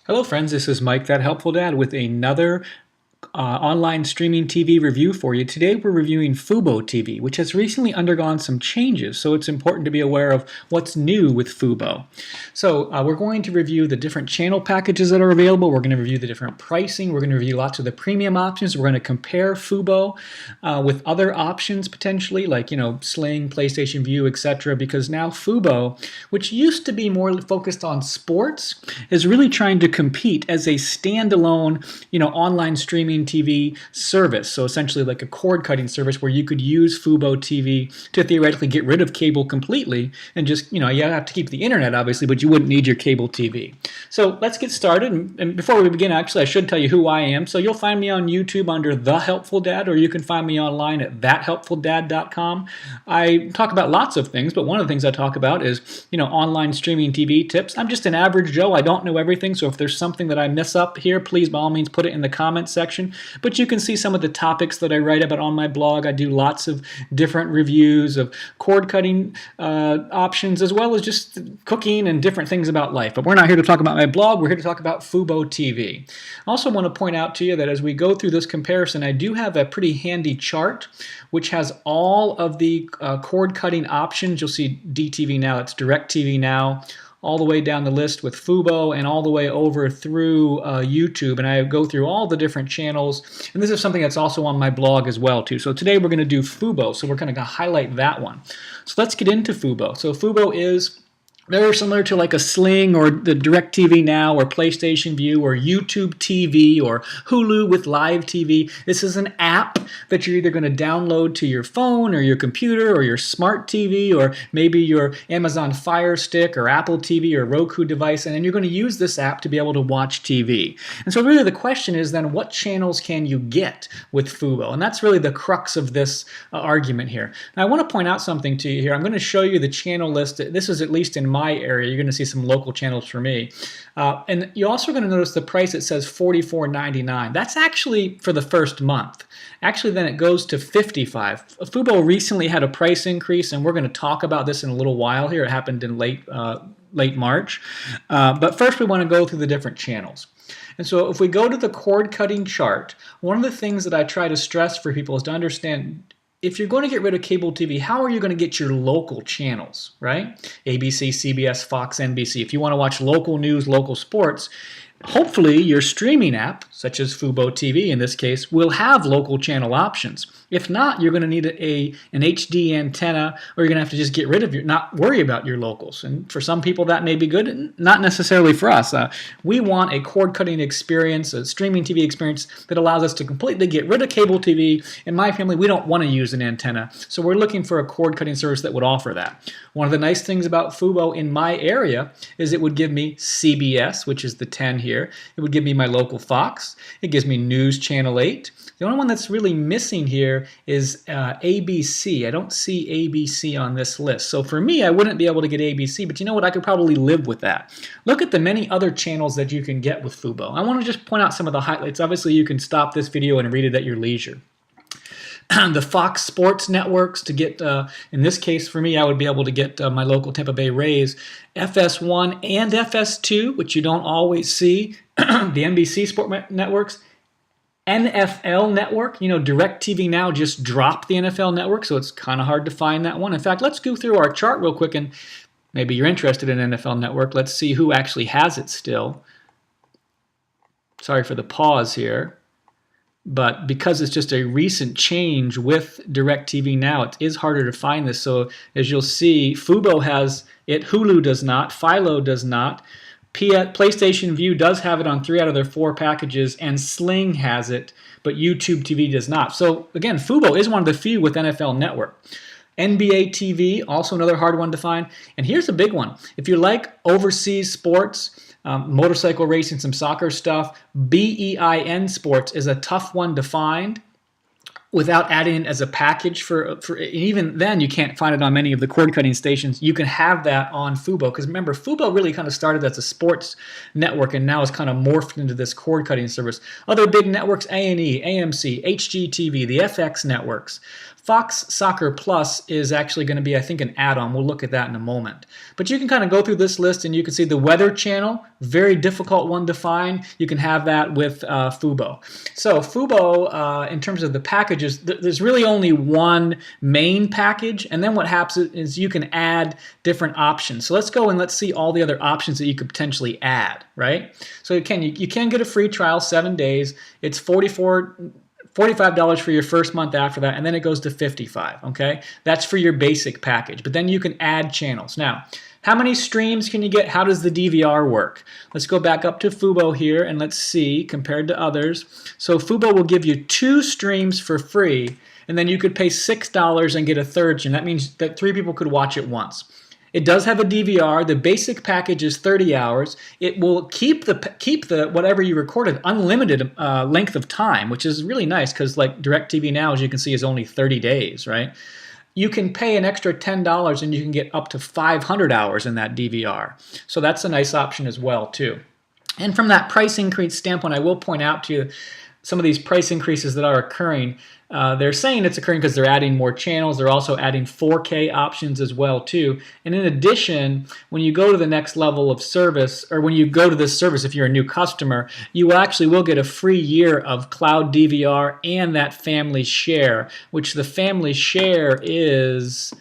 Hello friends, this is Mike, that helpful dad, with another online streaming TV review for you. Today we're reviewing Fubo TV, which has recently undergone some changes, so it's important to be aware of what's new with Fubo. So we're going to review the different channel packages that are available. We're going to review the different pricing. We're going to review lots of the premium options. We're going to compare Fubo with other options potentially, like Sling, PlayStation View, etc. Because now Fubo, which used to be more focused on sports, is really trying to compete as a standalone, online streaming TV service. So essentially like a cord-cutting service where you could use Fubo TV to theoretically get rid of cable completely and just, you have to keep the internet obviously, but you wouldn't need your cable TV. So let's get started. And before we begin, actually, I should tell you who I am. So you'll find me on YouTube under The Helpful Dad, or you can find me online at thathelpfuldad.com. I talk about lots of things, but one of the things I talk about is, online streaming TV tips. I'm just an average Joe. I don't know everything. So if there's something that I miss up here, please by all means put it in the comments section. But you can see some of the topics that I write about on my blog. I do lots of different reviews of cord cutting options, as well as just cooking and different things about life. But we're not here to talk about my blog. We're here to talk about Fubo TV. I also want to point out to you that as we go through this comparison, I do have a pretty handy chart which has all of the cord cutting options. You'll see DTV Now, it's DirecTV Now, all the way down the list with Fubo and all the way over through YouTube. And I go through all the different channels. And this is something that's also on my blog as well too. So today we're going to do Fubo. So we're kind of going to highlight that one. So let's get into Fubo. So Fubo is very similar to like a Sling or the DirecTV Now or PlayStation View or YouTube TV or Hulu with live TV. This is an app that you're either going to download to your phone or your computer or your smart TV or maybe your Amazon Fire Stick or Apple TV or Roku device, and then you're going to use this app to be able to watch TV. And so really the question is then, what channels can you get with Fubo? And that's really the crux of this argument here. Now I want to point out something to you here. I'm going to show you the channel list. This is at least in my area. You're going to see some local channels for me. And you're also going to notice the price. It says $44.99. That's actually for the first month. Actually, then it goes to $55. Fubo recently had a price increase, and we're going to talk about this in a little while here. It happened in late March. But first, we want to go through the different channels. And so if we go to the cord cutting chart, one of the things that I try to stress for people is to understand, if you're going to get rid of cable TV, how are you going to get your local channels, right? ABC, CBS, Fox, NBC. If you want to watch local news, local sports, hopefully your streaming app, such as Fubo TV in this case, will have local channel options. If not, you're going to need an HD antenna, or you're going to have to just get rid of not worry about your locals. And for some people that may be good, not necessarily for us. We want a cord cutting experience, a streaming TV experience that allows us to completely get rid of cable TV. In my family, we don't want to use an antenna, so we're looking for a cord cutting service that would offer that. One of the nice things about Fubo in my area is it would give me CBS, which is the 10 here. It would give me my local Fox. It gives me News Channel 8. The only one that's really missing here is ABC. I don't see ABC on this list. So for me, I wouldn't be able to get ABC, but you know what? I could probably live with that. Look at the many other channels that you can get with Fubo. I want to just point out some of the highlights. Obviously, you can stop this video and read it at your leisure. The Fox Sports networks to get, in this case for me, I would be able to get my local Tampa Bay Rays, FS1 and FS2, which you don't always see, the NBC Sport networks, NFL Network. DirecTV Now just dropped the NFL Network, so it's kind of hard to find that one. In fact, let's go through our chart real quick, and maybe you're interested in NFL Network. Let's see who actually has it still. Sorry for the pause here. But because it's just a recent change with DirecTV Now, it is harder to find this. So as you'll see, Fubo has it, Hulu does not, Philo does not, PlayStation View does have it on 3 out of their 4 packages, and Sling has it, but YouTube TV does not. So again, Fubo is one of the few with NFL Network. NBA TV, also another hard one to find. And here's a big one. If you like overseas sports, motorcycle racing, some soccer stuff, BEIN Sports is a tough one to find without adding it as a package for even then you can't find it on many of the cord cutting stations. You can have that on Fubo, because remember, Fubo really kind of started as a sports network and now is kind of morphed into this cord cutting service. Other big networks, A&E, AMC, HGTV, the FX networks. Fox Soccer Plus is actually going to be, I think, an add-on. We'll look at that in a moment. But you can kind of go through this list and you can see the Weather Channel, very difficult one to find. You can have that with Fubo. So Fubo, in terms of the packages, there's really only one main package, and then what happens is you can add different options. So let's go and let's see all the other options that you could potentially add, right? So you can get a free trial, 7 days. It's $45 for your first month after that, and then it goes to $55, okay? That's for your basic package, but then you can add channels. Now, how many streams can you get? How does the DVR work? Let's go back up to Fubo here, and let's see, compared to others. So Fubo will give you 2 streams for free, and then you could pay $6 and get a third stream. That means that 3 people could watch it once. It does have a DVR. The basic package is 30 hours. It will keep the whatever you recorded unlimited length of time, which is really nice because like DirecTV Now, as you can see, is only 30 days, right? You can pay an extra $10 and you can get up to 500 hours in that DVR. So that's a nice option as well too. And from that price increase standpoint, I will point out to you some of these price increases that are occurring. They're saying it's occurring because they're adding more channels. They're also adding 4K options as well too. And in addition, when you go to the next level of service, or when you go to this service, if you're a new customer, you actually will get a free year of cloud DVR and that family share, which the family share is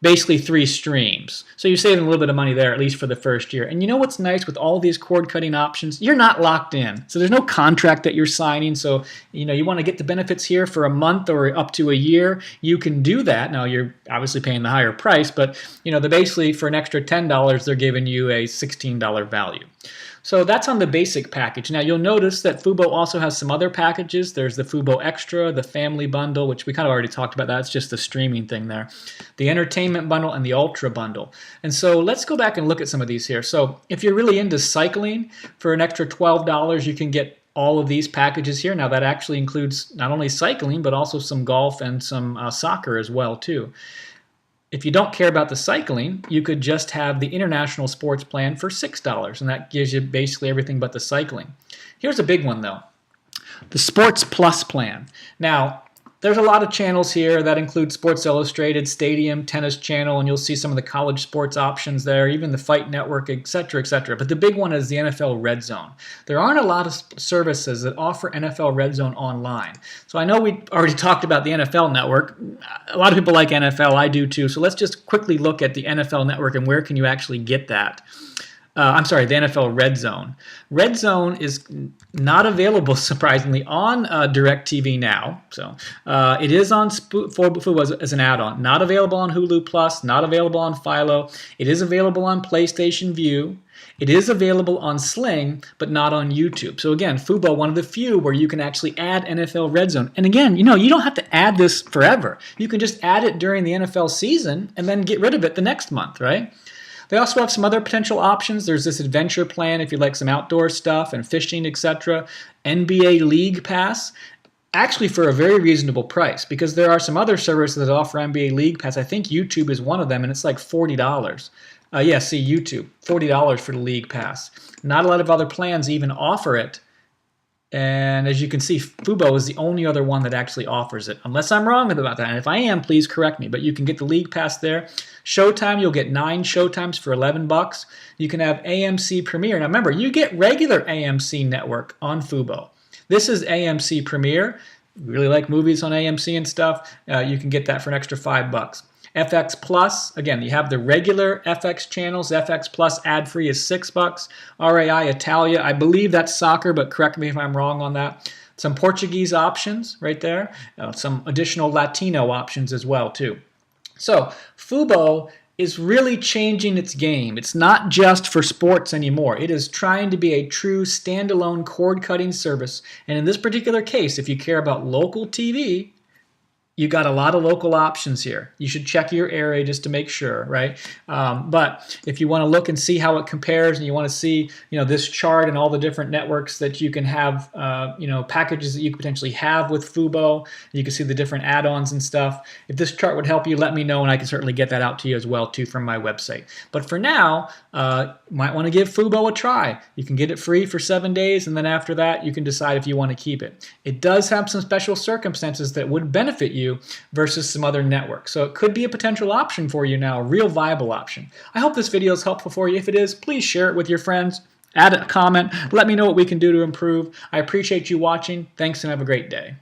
basically 3 streams. So you're saving a little bit of money there, at least for the first year. And you know what's nice with all these cord-cutting options? You're not locked in. So there's no contract that you're signing. So you want to get the benefits here for a month or up to a year, you can do that. Now you're obviously paying the higher price, but basically for an extra $10, they're giving you a $16 value. So that's on the basic package. Now you'll notice that Fubo also has some other packages. There's the Fubo Extra, the Family Bundle, which we kind of already talked about. That's just the streaming thing there. The Entertainment Bundle and the Ultra Bundle. And so let's go back and look at some of these here. So if you're really into cycling, for an extra $12, you can get all of these packages here. Now that actually includes not only cycling, but also some golf and some soccer as well too. If you don't care about the cycling, you could just have the international sports plan for $6, and that gives you basically everything but the cycling. Here's a big one, though. The Sports Plus plan. Now, there's a lot of channels here that include Sports Illustrated, Stadium, Tennis Channel, and you'll see some of the college sports options there, even the Fight Network, etc., etc. But the big one is the NFL Red Zone. There aren't a lot of services that offer NFL Red Zone online. So I know we already talked about the NFL Network. A lot of people like NFL. I do too. So let's just quickly look at the NFL Network and where can you actually get that. I'm sorry, the NFL Red Zone. Red Zone is not available, surprisingly, on DirecTV Now. So it is on Fubo as an add-on. Not available on Hulu Plus, not available on Philo. It is available on PlayStation Vue. It is available on Sling, but not on YouTube. So again, Fubo, one of the few where you can actually add NFL Red Zone. And again, you don't have to add this forever. You can just add it during the NFL season and then get rid of it the next month, right? They also have some other potential options. There's this adventure plan if you like some outdoor stuff and fishing, etc. NBA League Pass, actually for a very reasonable price, because there are some other services that offer NBA League Pass. I think YouTube is one of them, and it's like $40. Yeah, see, YouTube, $40 for the League Pass. Not a lot of other plans even offer it. And as you can see, Fubo is the only other one that actually offers it, unless I'm wrong about that. And if I am, please correct me. But you can get the League Pass there. Showtime, you'll get 9 Showtimes for $11. You can have AMC Premiere. Now remember, you get regular AMC network on Fubo. This is AMC Premiere. You really like movies on AMC and stuff, you can get that for an extra $5. FX Plus, again, you have the regular FX channels. FX Plus ad-free is $6. RAI Italia, I believe that's soccer, but correct me if I'm wrong on that. Some Portuguese options right there. Some additional Latino options as well, too. So Fubo is really changing its game. It's not just for sports anymore. It is trying to be a true standalone cord-cutting service. And in this particular case, if you care about local TV, you got a lot of local options here. You should check your area just to make sure, right? But if you want to look and see how it compares, and you want to see, this chart and all the different networks that you can have, packages that you could potentially have with Fubo, you can see the different add-ons and stuff. If this chart would help you, let me know, and I can certainly get that out to you as well too from my website. But for now, might want to give Fubo a try. You can get it free for 7 days, and then after that, you can decide if you want to keep it. It does have some special circumstances that would benefit you you versus some other networks. So it could be a potential option for you now, a real viable option. I hope this video is helpful for you. If it is, please share it with your friends. Add a comment. Let me know what we can do to improve. I appreciate you watching. Thanks and have a great day.